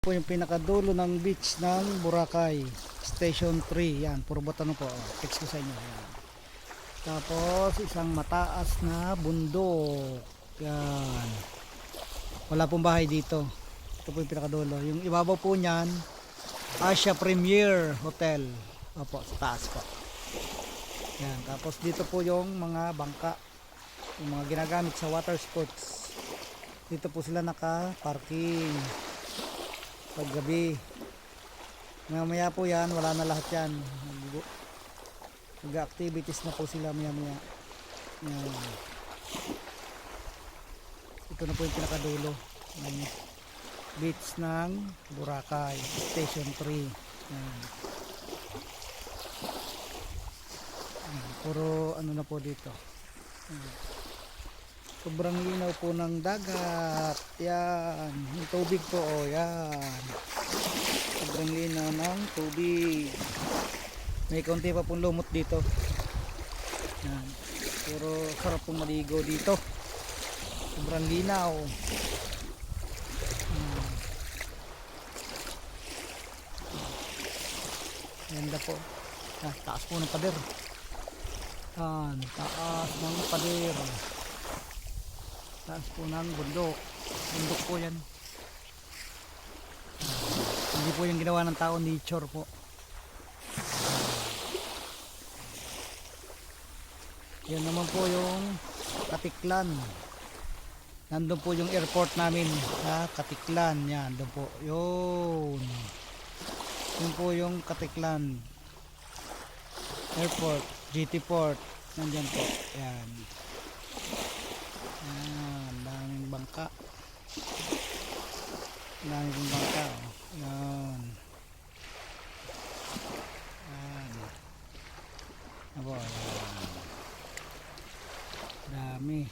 Po yung pinakadulo ng beach ng Boracay Station 3. Yan, puro botano po. Text ko sa inyo. Yan. Tapos isang mataas na bundok. Yan. Wala pong bahay dito. Ito po yung pinakadulo. Yung ibabaw po niyan, Asia Premier Hotel. Opo, sa taas po. Yan. Tapos dito po yung mga bangka, yung mga ginagamit sa water sports. Dito po sila naka-parking paggabi. Mamaya po yan, wala na lahat yan. Mag-activities na po sila maya maya. Yan. Ito na po yung pinakadulo ng beach ng Boracay Station 3. Yan. Yan. Puro ano na po dito. Yan. Sobrang linaw po ng dagat. Yan. Yung tubig po. Oh, yan. Sobrang linaw ng tubig. May kaunti pa pong lumot dito. Yan. Pero sarap pong maligo dito. Sobrang linaw. Ganda po. Taas po ng pader. Yan. Taas ng pader. Taas po ng bundok. Bundok po yan. Hindi po yung ginawa ng tao, nature po. Yan naman po yung Katiklan. Nandun po yung airport namin sa Katiklan. Yan, doon po. Yun. Yun po yung Katiklan Airport, GT Port. Nandyan po. Yan. Yan, daming bangka. Daming bangka. Oh. Yan. Yan. Abo, yan. Dami.